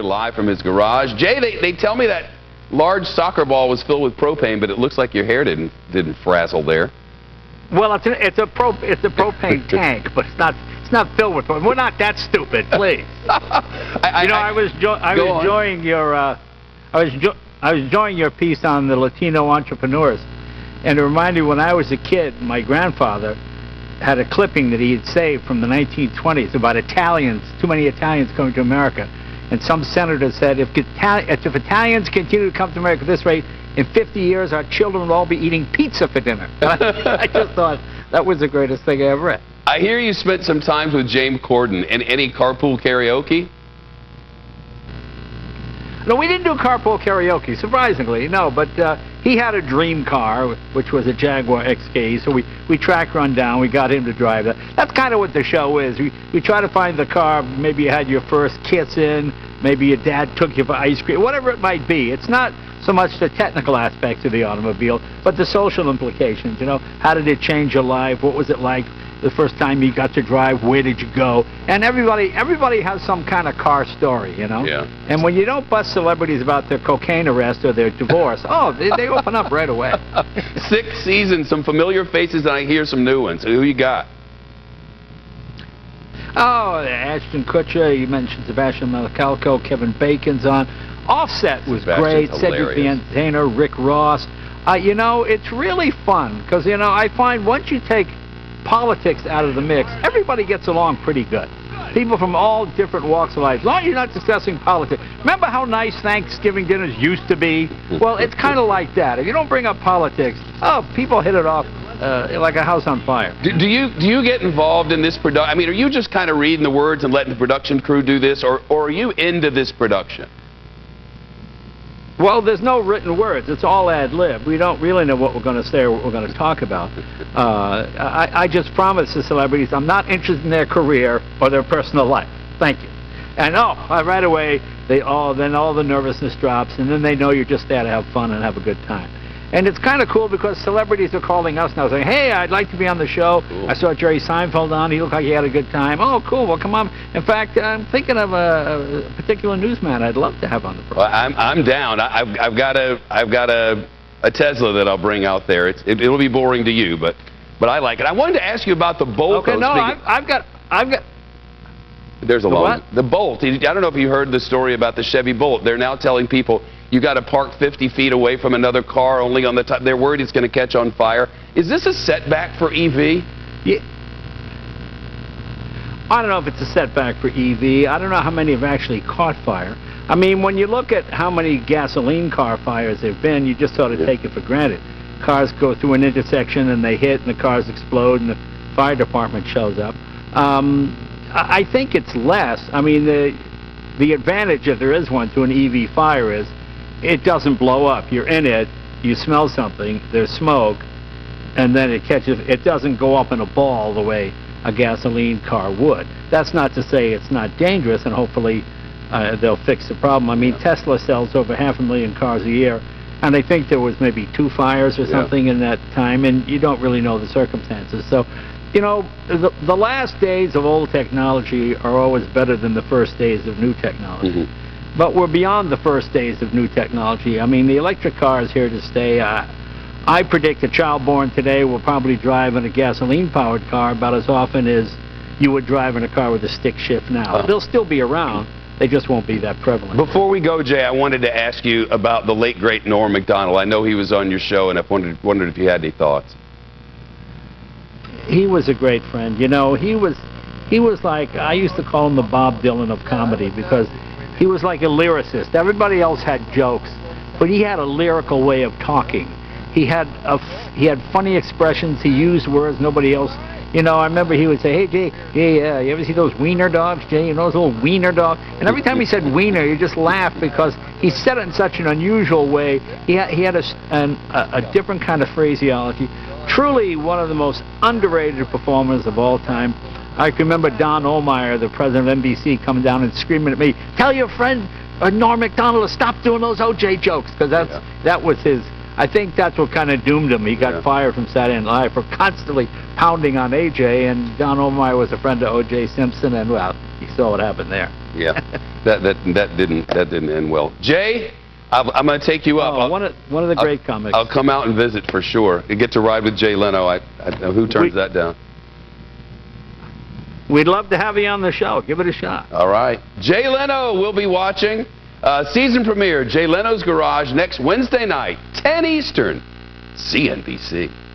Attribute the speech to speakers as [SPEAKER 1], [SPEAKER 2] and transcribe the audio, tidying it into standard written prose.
[SPEAKER 1] Live from his garage. Jay, they tell me that large soccer ball was filled with propane, but it looks like your hair didn't frazzle there.
[SPEAKER 2] Well, it's a propane tank, but it's not filled with propane. We're not that stupid, please. I was enjoying your piece on the Latino entrepreneurs, and it reminded me when I was a kid, my grandfather had a clipping that he had saved from the 1920s about Italians, too many Italians coming to America. And some senator said, if Italians continue to come to America at this rate, in 50 years our children will all be eating pizza for dinner. I just thought that was the greatest thing I ever read.
[SPEAKER 1] I hear you spent some time with James Corden. And any carpool karaoke?
[SPEAKER 2] No, we didn't do carpool karaoke, surprisingly, no, but he had a dream car, which was a Jaguar XK, so we track run down, we got him to drive that. That's kind of what the show is. We try to find the car, maybe you had your first kiss in, maybe your dad took you for ice cream, whatever it might be. It's not so much the technical aspects of the automobile, but the social implications, you know. How did it change your life? What was it like the first time you got to drive? Where did you go? And everybody has some kind of car story, you know.
[SPEAKER 1] Yeah.
[SPEAKER 2] And when you don't bust celebrities about their cocaine arrest or their divorce, oh, they open up right away.
[SPEAKER 1] 6 seasons, some familiar faces, and I hear some new ones. Who you got?
[SPEAKER 2] Oh, Ashton Kutcher, you mentioned Sebastian Maniscalco, Kevin Bacon's on. Offset was great. Cedric the Entertainer, Rick Ross. You know, it's really fun because, you know, I find once you take politics out of the mix, everybody gets along pretty good. People from all different walks of life. As long as you're not discussing politics. Remember how nice Thanksgiving dinners used to be? Well, it's kind of like that. If you don't bring up politics, oh, people hit it off like a house on fire.
[SPEAKER 1] Do you get involved in this production? I mean, are you just kind of reading the words and letting the production crew do this, or are you into this production?
[SPEAKER 2] Well, there's no written words. It's all ad-lib. We don't really know what we're going to say or what we're going to talk about. I just promise the celebrities I'm not interested in their career or their personal life. Thank you. And right away, then all the nervousness drops, and then they know you're just there to have fun and have a good time. And it's kind of cool because celebrities are calling us now saying, hey, I'd like to be on the show. Cool. I saw Jerry Seinfeld on. He looked like he had a good time. Oh, cool. Well, come on. In fact, I'm thinking of a particular newsman I'd love to have on the program.
[SPEAKER 1] Well, I'm down. I've got a Tesla that I'll bring out there. It'll be boring to you, but I like it. I wanted to ask you about the Bolt.
[SPEAKER 2] Okay, no, I've got.
[SPEAKER 1] There's a long. The Bolt. I don't know if you heard the story about the Chevy Bolt. They're now telling people you got to park 50 feet away from another car, only on the top. They're worried it's going to catch on fire. Is this a setback for EV?
[SPEAKER 2] Yeah. I don't know if it's a setback for EV. I don't know how many have actually caught fire. I mean, when you look at how many gasoline car fires there have been, you just sort of take it for granted. Cars go through an intersection and they hit and the cars explode and the fire department shows up. I think it's less. I mean, the advantage, if there is one, to an EV fire is it doesn't blow up. You're in it, you smell something, there's smoke, and then it catches. It doesn't go up in a ball the way a gasoline car would. That's not to say it's not dangerous, and hopefully they'll fix the problem. I mean, Tesla sells over 500,000 cars a year, and I think there was maybe 2 fires or something in that time, and you don't really know the circumstances. So, you know, the last days of old technology are always better than the first days of new technology. But we're beyond the first days of new technology. I mean, the electric car is here to stay. I predict a child born today will probably drive in a gasoline-powered car about as often as you would drive in a car with a stick shift now. They'll still be around. They just won't be that prevalent.
[SPEAKER 1] Before we go, Jay, I wanted to ask you about the late, great Norm MacDonald. I know he was on your show, and I wondered if you had any thoughts.
[SPEAKER 2] He was a great friend. You know, he was like, I used to call him the Bob Dylan of comedy because he was like a lyricist. Everybody else had jokes, but he had a lyrical way of talking. He had funny expressions. He used words nobody else. You know, I remember he would say, hey, Jay, you ever see those wiener dogs, Jay? You know those little wiener dogs? And every time he said wiener, you just laugh because he said it in such an unusual way. He had a different kind of phraseology. Truly one of the most underrated performers of all time. I can remember Don Ohlmeyer, the president of NBC, coming down and screaming at me, tell your friend Norm MacDonald to stop doing those O.J. jokes, because that was his. I think that's what kind of doomed him. He got fired from Saturday Night Live for constantly pounding on A.J., and Don Ohlmeyer was a friend of O.J. Simpson, and, well, You saw what happened there.
[SPEAKER 1] Yeah, that didn't end well. Jay, I'm going to take you up.
[SPEAKER 2] Oh, one of the great comics.
[SPEAKER 1] I'll come out and visit for sure. You get to ride with Jay Leno. Who turns that down?
[SPEAKER 2] We'd love to have you on the show. Give it a shot.
[SPEAKER 1] All right. Jay Leno will be watching season premiere, Jay Leno's Garage, next Wednesday night, 10 Eastern, CNBC.